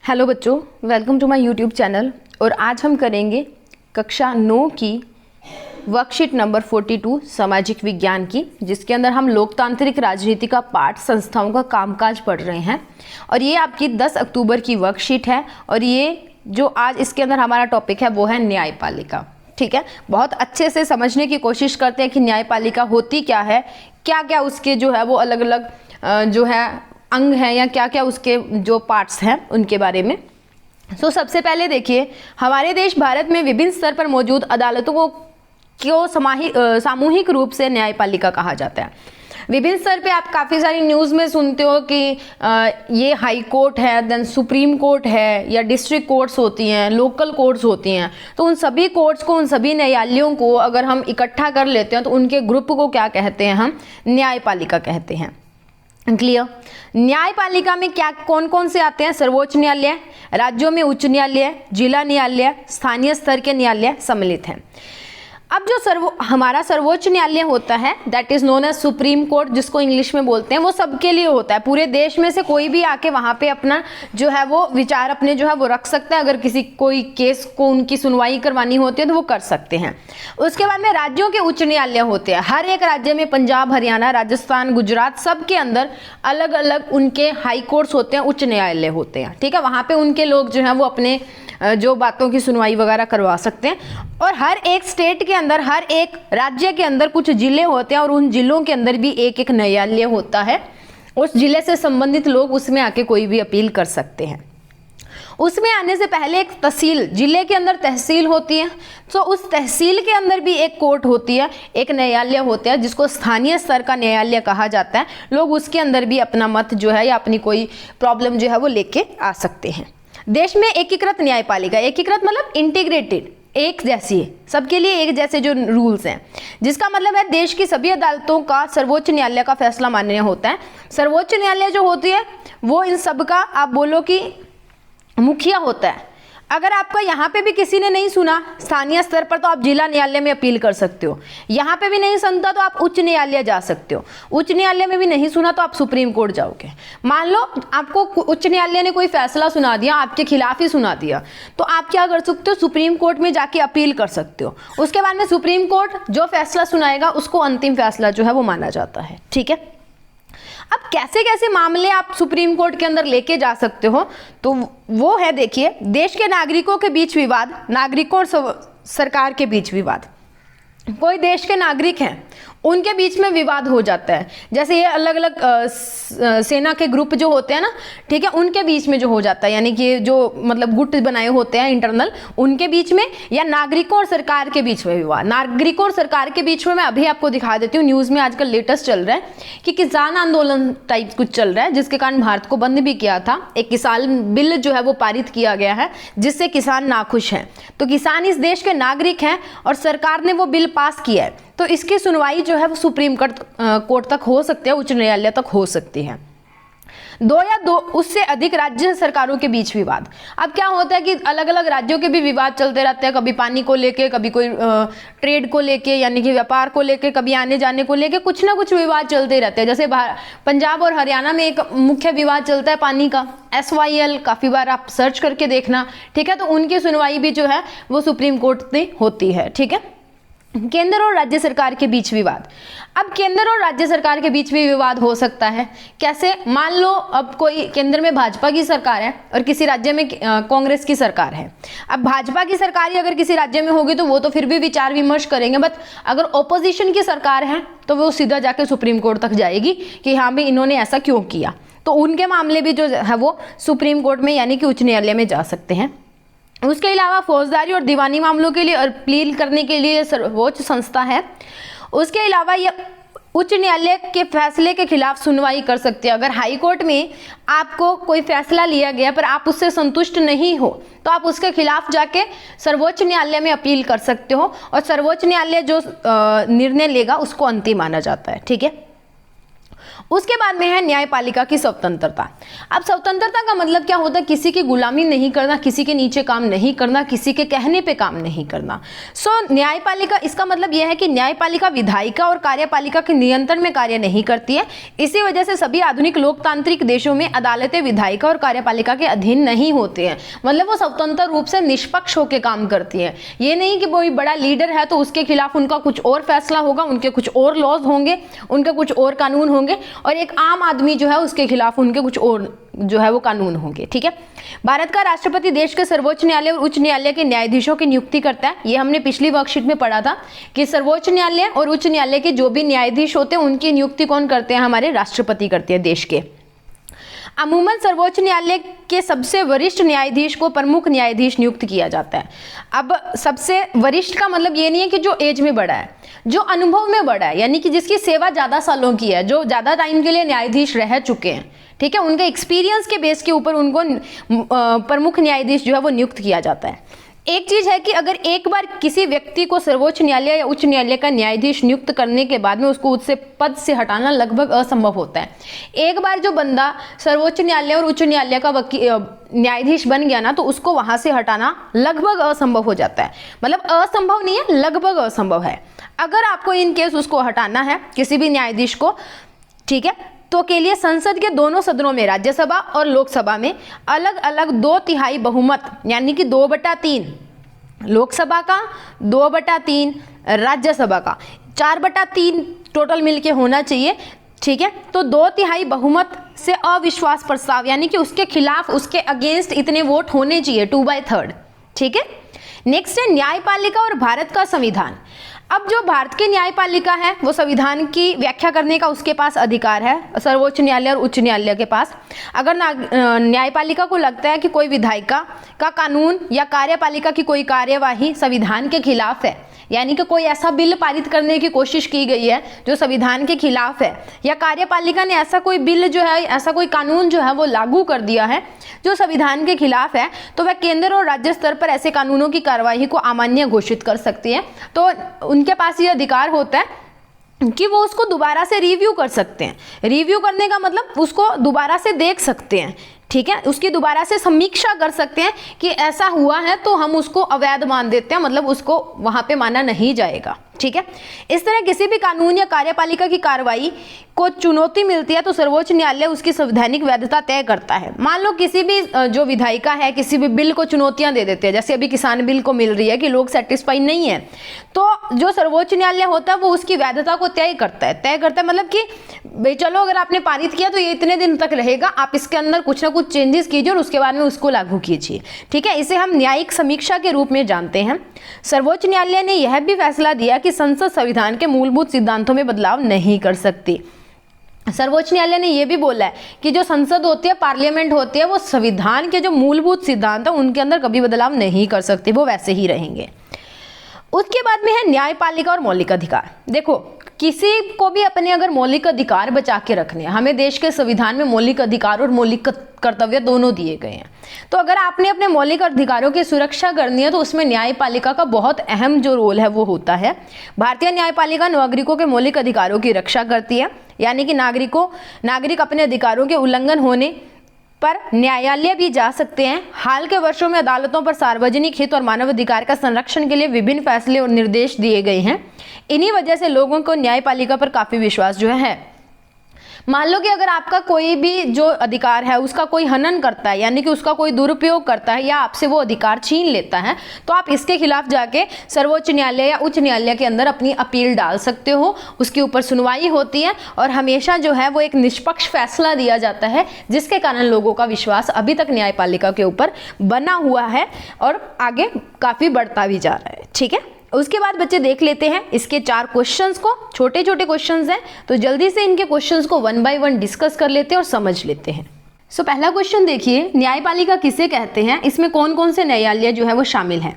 Hello बच्चों, welcome to my YouTube channel. और आज हम करेंगे कक्षा 9 की वर्कशीट नंबर 42 सामाजिक विज्ञान की, जिसके अंदर हम लोकतांत्रिक राजनीति का पाठ संस्थाओं का कामकाज पढ़ रहे हैं। और ये आपकी 10 अक्टूबर की वर्कशीट है। और ये जो आज इसके अंदर हमारा टॉपिक है वो है न्यायपालिका। ठीक है, बहुत अच्छे से समझने की कोशिश करते हैं कि न्यायपालिका होती क्या है, क्या क्या उसके जो है वो अलग अलग जो है अंग हैं या क्या क्या उसके जो पार्ट्स हैं उनके बारे में। सबसे पहले देखिए, हमारे देश भारत में विभिन्न स्तर पर मौजूद अदालतों को सामूहिक रूप से न्यायपालिका कहा जाता है। विभिन्न स्तर पे आप काफ़ी सारी न्यूज़ में सुनते हो कि ये हाई कोर्ट है, देन सुप्रीम कोर्ट है, या डिस्ट्रिक्ट कोर्ट्स होती हैं, लोकल कोर्ट्स होती हैं। तो उन सभी कोर्ट्स को, उन सभी न्यायालयों को अगर हम इकट्ठा कर लेते हैं तो उनके ग्रुप को क्या कहते हैं? हम न्यायपालिका कहते हैं। क्लियर? न्यायपालिका में क्या कौन कौन से आते हैं? सर्वोच्च न्यायालय, राज्यों में उच्च न्यायालय, जिला न्यायालय, स्थानीय स्तर के न्यायालय सम्मिलित हैं। अब जो हमारा सर्वोच्च न्यायालय होता है, that is known as Supreme Court, जिसको इंग्लिश में बोलते हैं, वो सबके लिए होता है। पूरे देश में से कोई भी आके वहाँ पे अपना जो है वो विचार अपने जो है वो रख सकता है। अगर किसी कोई केस को उनकी सुनवाई करवानी होती है तो वो कर सकते हैं। उसके बाद में राज्यों के उच्च न्यायालय होते हैं। हर एक राज्य में, पंजाब, हरियाणा, राजस्थान, गुजरात, सबके अंदर अलग अलग उनके हाई कोर्ट्स होते हैं, उच्च न्यायालय होते हैं। ठीक है, वहाँ पे उनके लोग जो हैं वो अपने जो बातों की सुनवाई वगैरह करवा सकते हैं। और हर एक स्टेट के अंदर, हर एक राज्य के अंदर कुछ जिले होते हैं और उन जिलों के अंदर भी एक एक न्यायालय होता है। उस जिले से संबंधित लोग उसमें आके कोई भी अपील कर सकते हैं। उसमें आने से पहले एक तहसील, जिले के अंदर तहसील होती है, तो उस तहसील के अंदर भी एक कोर्ट होती है, एक न्यायालय होता है, जिसको स्थानीय स्तर का न्यायालय कहा जाता है। लोग उसके अंदर भी अपना मत जो है या अपनी कोई प्रॉब्लम जो है वो लेके आ सकते हैं। देश में एकीकृत न्यायपालिका, एकीकृत मतलब इंटीग्रेटेड, एक जैसी है, सबके लिए एक जैसे जो रूल्स हैं, जिसका मतलब है देश की सभी अदालतों का सर्वोच्च न्यायालय का फैसला मान्य होता है। सर्वोच्च न्यायालय जो होती है वो इन सब का आप बोलो कि मुखिया होता है। अगर आपका यहाँ पे भी किसी ने नहीं सुना स्थानीय स्तर पर, तो आप जिला न्यायालय में अपील कर सकते हो। यहाँ पे भी नहीं सुनता तो आप उच्च न्यायालय जा सकते हो। उच्च न्यायालय में भी नहीं सुना तो आप सुप्रीम कोर्ट जाओगे। मान लो आपको उच्च न्यायालय ने कोई फैसला सुना दिया, आपके खिलाफ ही सुना दिया, तो आप क्या कर सकते हो? सुप्रीम कोर्ट में जाके अपील कर सकते हो। उसके बाद में सुप्रीम कोर्ट जो फैसला सुनाएगा उसको अंतिम फैसला जो है वो माना जाता है। ठीक है, अब कैसे कैसे मामले आप सुप्रीम कोर्ट के अंदर लेके जा सकते हो, तो वो है, देखिए, देश के नागरिकों के बीच विवाद, नागरिकों और सरकार के बीच विवाद। कोई देश के नागरिक हैं, उनके बीच में विवाद हो जाता है, जैसे ये अलग अलग सेना के ग्रुप जो होते हैं ना, ठीक है, उनके बीच में जो हो जाता है, यानी कि जो मतलब गुट बनाए होते हैं इंटरनल, उनके बीच में, या नागरिकों और सरकार के बीच में विवाद। नागरिकों और सरकार के बीच में मैं अभी आपको दिखा देती हूँ, न्यूज़ में आजकल लेटेस्ट चल रहा है कि किसान आंदोलन टाइप कुछ चल रहा है, जिसके कारण भारत को बंद भी किया था। एक किसान बिल जो है वो पारित किया गया है, जिससे किसान नाखुश हैं। तो किसान इस देश के नागरिक हैं और सरकार ने वो बिल पास किया है, तो इसकी सुनवाई जो है वो सुप्रीम कोर्ट तक हो सकती है, उच्च न्यायालय तक हो सकती है। दो या दो उससे अधिक राज्य सरकारों के बीच विवाद। अब क्या होता है कि अलग अलग राज्यों के भी विवाद चलते रहते हैं, कभी पानी को लेके, कभी कोई ट्रेड को लेके, यानी कि व्यापार को लेके, कभी आने जाने को लेके, कुछ ना कुछ विवाद चलते रहते हैं। जैसे पंजाब और हरियाणा में एक मुख्य विवाद चलता है पानी का, SYL, काफ़ी बार आप सर्च करके देखना। ठीक है, तो उनकी सुनवाई भी जो है वो सुप्रीम कोर्ट में होती है। ठीक है, केंद्र और राज्य सरकार के बीच विवाद। अब केंद्र और राज्य सरकार के बीच भी विवाद हो सकता है। कैसे? मान लो अब कोई केंद्र में भाजपा की सरकार है और किसी राज्य में कांग्रेस की सरकार है। अब भाजपा की सरकार ही अगर किसी राज्य में होगी तो वो तो फिर भी विचार विमर्श करेंगे, बट अगर ओपोजिशन की सरकार है तो वो सीधा जाके सुप्रीम कोर्ट तक जाएगी कि हाँ भाई इन्होंने ऐसा क्यों किया। तो उनके मामले भी जो है वो सुप्रीम कोर्ट में, यानी कि उच्च न्यायालय में जा सकते हैं। उसके अलावा फौजदारी और दीवानी मामलों के लिए अपील करने के लिए सर्वोच्च संस्था है। उसके अलावा ये उच्च न्यायालय के फैसले के खिलाफ सुनवाई कर सकती है। अगर हाई कोर्ट में आपको कोई फैसला लिया गया पर आप उससे संतुष्ट नहीं हो, तो आप उसके खिलाफ जाके सर्वोच्च न्यायालय में अपील कर सकते हो, और सर्वोच्च न्यायालय जो निर्णय लेगा उसको अंतिम माना जाता है। ठीक है, उसके बाद में है न्यायपालिका की स्वतंत्रता। अब स्वतंत्रता का मतलब क्या होता है? किसी की गुलामी नहीं करना, किसी के नीचे काम नहीं करना, किसी के कहने पे काम नहीं करना। न्यायपालिका, इसका मतलब यह है कि न्यायपालिका विधायिका और कार्यपालिका के नियंत्रण में कार्य नहीं करती है। इसी वजह से सभी आधुनिक लोकतांत्रिक देशों में अदालतें विधायिका और कार्यपालिका के अधीन नहीं होते हैं। मतलब वो स्वतंत्र रूप से निष्पक्ष होकर काम करती है। ये नहीं कि कोई बड़ा लीडर है तो उसके खिलाफ उनका कुछ और फैसला होगा, उनके कुछ और लॉज होंगे, उनके कुछ और कानून होंगे, और एक आम आदमी जो है उसके खिलाफ उनके कुछ और जो है वो कानून होंगे। ठीक है। भारत का राष्ट्रपति देश के सर्वोच्च न्यायालय और उच्च न्यायालय के न्यायाधीशों की नियुक्ति करता है। ये हमने पिछली वर्कशीट में पढ़ा था कि सर्वोच्च न्यायालय और उच्च न्यायालय के जो भी न्यायाधीश होते हैं उनकी नियुक्ति कौन करते हैं? हमारे राष्ट्रपति करते हैं देश के। अमूमन सर्वोच्च न्यायालय के सबसे वरिष्ठ न्यायाधीश को प्रमुख न्यायाधीश नियुक्त किया जाता है। अब सबसे वरिष्ठ का मतलब ये नहीं है कि जो एज में बड़ा है, जो अनुभव में बड़ा है, यानी कि जिसकी सेवा ज़्यादा सालों की है, जो ज़्यादा टाइम के लिए न्यायाधीश रह चुके हैं। ठीक है। उनके एक्सपीरियंस के बेस के ऊपर उनको प्रमुख न्यायाधीश जो है वो नियुक्त किया जाता है। एक चीज़ है कि अगर एक बार किसी व्यक्ति को सर्वोच्च न्यायालय या उच्च न्यायालय का न्यायाधीश नियुक्त करने के बाद में उसको उससे पद से हटाना लगभग असंभव होता है। एक बार जो बंदा सर्वोच्च न्यायालय और उच्च न्यायालय का न्यायाधीश बन गया ना, तो उसको वहाँ से हटाना लगभग असंभव हो जाता है। मतलब असंभव नहीं है, लगभग असंभव है। अगर आपको इन केस उसको हटाना है किसी भी न्यायाधीश को, ठीक है, तो के लिए संसद के दोनों सदनों में, राज्यसभा और लोकसभा में अलग अलग 2/3 बहुमत, यानी कि 2/3 लोकसभा का, 2/3 राज्यसभा का, 4/3 टोटल मिलके होना चाहिए। ठीक है। तो 2/3 बहुमत से अविश्वास प्रस्ताव, यानी कि उसके खिलाफ, उसके अगेंस्ट इतने वोट होने चाहिए, 2/3। ठीक है। नेक्स्ट है न्यायपालिका और भारत का संविधान। अब जो भारत की न्यायपालिका है वो संविधान की व्याख्या करने का उसके पास अधिकार है, सर्वोच्च न्यायालय और उच्च न्यायालय के पास। अगर न्यायपालिका को लगता है कि कोई विधायिका का कानून या कार्यपालिका की कोई कार्यवाही संविधान के खिलाफ है, यानी कि कोई ऐसा बिल पारित करने की कोशिश की गई है जो संविधान के खिलाफ है, या कार्यपालिका ने ऐसा कोई बिल जो है, ऐसा कोई कानून जो है वो लागू कर दिया है जो संविधान के खिलाफ है, तो वह केंद्र और राज्य स्तर पर ऐसे कानूनों की कार्यवाही को अमान्य घोषित कर सकती है। तो उनके पास ये अधिकार होता है कि वो उसको दोबारा से रिव्यू कर सकते हैं। रिव्यू करने का मतलब उसको दोबारा से देख सकते हैं। ठीक है। उसकी दोबारा से समीक्षा कर सकते हैं कि ऐसा हुआ है तो हम उसको अवैध मान देते हैं, मतलब उसको वहां पे माना नहीं जाएगा। ठीक है। इस तरह किसी भी कानून या कार्यपालिका की कार्रवाई को चुनौती मिलती है तो सर्वोच्च न्यायालय उसकी संवैधानिक वैधता तय करता है। मान लो किसी भी जो विधायिका है किसी भी बिल को चुनौतियां दे देते हैं, जैसे अभी किसान बिल को मिल रही है कि लोग सेटिस्फाई नहीं है, तो जो सर्वोच्च न्यायालय होता है वो उसकी वैधता को तय करता है मतलब कि भाई चलो अगर आपने पारित किया तो ये इतने दिन तक रहेगा, आप इसके अंदर कुछ ना कुछ चेंजेस कीजिए और उसके बाद में उसको लागू कीजिए। ठीक है। इसे हम न्यायिक समीक्षा के रूप में जानते हैं। सर्वोच्च न्यायालय ने यह भी फैसला दिया कि संसद संविधान के मूलभूत सिद्धांतों में बदलाव नहीं कर सकती। सर्वोच्च न्यायालय ने यह भी बोला है कि जो संसद होती है, पार्लियामेंट होती है, वो संविधान के जो मूलभूत सिद्धांत है उनके अंदर कभी बदलाव नहीं कर सकती, वो वैसे ही रहेंगे। उसके बाद में है न्यायपालिका और मौलिक अधिकार। देखो किसी को भी अपने अगर मौलिक अधिकार बचा के रखने हैं, हमें देश के संविधान में मौलिक अधिकार और मौलिक कर्तव्य दोनों दिए गए हैं, तो अगर आपने अपने मौलिक अधिकारों की सुरक्षा करनी है तो उसमें न्यायपालिका का बहुत अहम जो रोल है वो होता है। भारतीय न्यायपालिका नागरिकों के मौलिक अधिकारों की रक्षा करती है, यानी कि नागरिक अपने अधिकारों के उल्लंघन होने पर न्यायालय भी जा सकते हैं। हाल के वर्षों में अदालतों पर सार्वजनिक हित और मानवाधिकार का संरक्षण के लिए विभिन्न फैसले और निर्देश दिए गए हैं। इन्हीं वजह से लोगों को न्यायपालिका पर काफ़ी विश्वास जो है। मान लो कि अगर आपका कोई भी जो अधिकार है उसका कोई हनन करता है, यानी कि उसका कोई दुरुपयोग करता है या आपसे वो अधिकार छीन लेता है, तो आप इसके खिलाफ जाके सर्वोच्च न्यायालय या उच्च न्यायालय के अंदर अपनी अपील डाल सकते हो। उसके ऊपर सुनवाई होती है और हमेशा जो है वो एक निष्पक्ष फैसला दिया जाता है, जिसके कारण लोगों का विश्वास अभी तक न्यायपालिका के ऊपर बना हुआ है और आगे काफ़ी बढ़ता भी जा रहा है। ठीक है। उसके बाद बच्चे देख लेते हैं इसके 4 क्वेश्चंस को। छोटे छोटे क्वेश्चंस हैं तो जल्दी से इनके क्वेश्चंस को 1 बाय 1 डिस्कस कर लेते हैं और समझ लेते हैं। सो पहला क्वेश्चन देखिए, न्यायपालिका किसे कहते हैं? इसमें कौन कौन से न्यायालय जो है वो शामिल हैं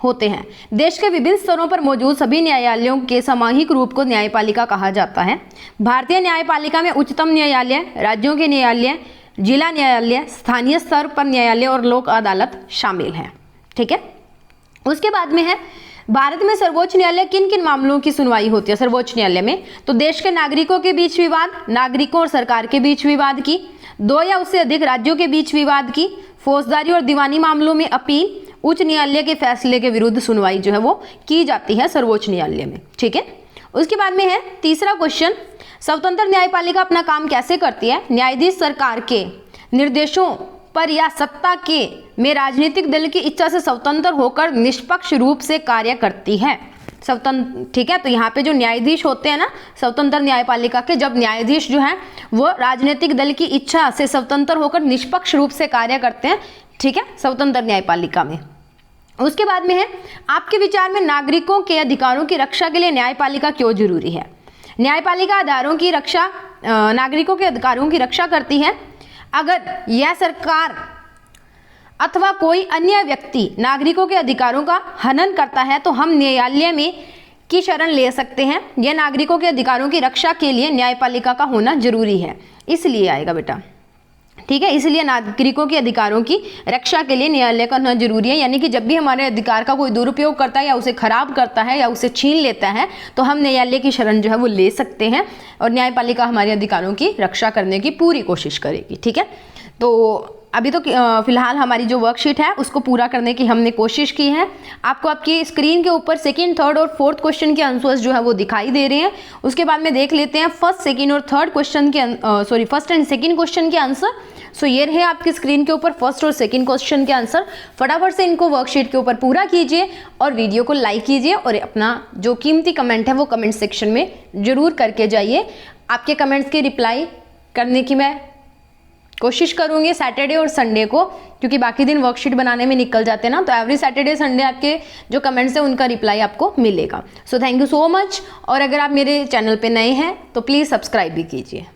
होते हैं? देश के विभिन्न स्तरों पर मौजूद सभी न्यायालयों के सामूहिक रूप को न्यायपालिका कहा जाता है। भारतीय न्यायपालिका में उच्चतम न्यायालय, राज्यों के न्यायालय, जिला न्यायालय, स्थानीय स्तर पर न्यायालय और लोक अदालत शामिल हैं। ठीक है। उसके बाद में है भारत में सर्वोच्च न्यायालय किन किन मामलों की सुनवाई होती है सर्वोच्च न्यायालय में? तो देश के नागरिकों के बीच विवाद, नागरिकों और सरकार के बीच विवाद की, 2 या उससे अधिक राज्यों के बीच विवाद की, फौजदारी और दीवानी मामलों में अपील, उच्च न्यायालय के फैसले के विरुद्ध सुनवाई जो है वो की जाती है सर्वोच्च न्यायालय में। ठीक है, उसके बाद में है तीसरा क्वेश्चन, स्वतंत्र न्यायपालिका अपना काम कैसे करती है? न्यायाधीश सरकार के निर्देशों पर या सत्ता के में राजनीतिक दल की इच्छा से स्वतंत्र होकर निष्पक्ष रूप से कार्य करती है। स्वतंत्र, ठीक है, तो यहाँ पे जो न्यायाधीश होते हैं ना स्वतंत्र न्यायपालिका के, जब न्यायाधीश जो है वो राजनीतिक दल की इच्छा से स्वतंत्र होकर निष्पक्ष रूप से कार्य करते हैं। ठीक है, स्वतंत्र न्यायपालिका में। उसके बाद में है, आपके विचार में नागरिकों के अधिकारों की रक्षा के लिए न्यायपालिका क्यों जरूरी है? न्यायपालिका आधारों की रक्षा, नागरिकों के अधिकारों की रक्षा करती है। अगर यह सरकार अथवा कोई अन्य व्यक्ति नागरिकों के अधिकारों का हनन करता है तो हम न्यायालय में की शरण ले सकते हैं। यह नागरिकों के अधिकारों की रक्षा के लिए न्यायपालिका का होना जरूरी है, इसलिए आएगा बेटा। ठीक है, इसलिए नागरिकों के अधिकारों की रक्षा के लिए न्यायालय का होना जरूरी है। यानी कि जब भी हमारे अधिकार का कोई दुरुपयोग करता है या उसे खराब करता है या उसे छीन लेता है तो हम न्यायालय की शरण जो है वो ले सकते हैं और न्यायपालिका हमारे अधिकारों की रक्षा करने की पूरी कोशिश करेगी। ठीक है, तो अभी तो फिलहाल हमारी जो वर्कशीट है उसको पूरा करने की हमने कोशिश की है। आपको आपकी स्क्रीन के ऊपर सेकंड, थर्ड और फोर्थ क्वेश्चन के आंसर्स जो है वो दिखाई दे रहे हैं। उसके बाद में देख लेते हैं फर्स्ट, सेकंड और थर्ड क्वेश्चन के फर्स्ट एंड सेकंड क्वेश्चन के आंसर। सो ये रहे आपकी स्क्रीन के ऊपर फर्स्ट और सेकंड क्वेश्चन के आंसर। फटाफट से इनको वर्कशीट के ऊपर पूरा कीजिए और वीडियो को लाइक कीजिए और अपना जो कीमती कमेंट है वो कमेंट सेक्शन में जरूर करके जाइए। आपके कमेंट्स की रिप्लाई करने की मैं कोशिश करूंगी सैटरडे और संडे को, क्योंकि बाकी दिन वर्कशीट बनाने में निकल जाते हैं ना, तो एवरी सैटरडे संडे आपके जो कमेंट्स हैं उनका रिप्लाई आपको मिलेगा। So thank you so much. और अगर आप मेरे चैनल पे नए हैं तो प्लीज़ सब्सक्राइब भी कीजिए।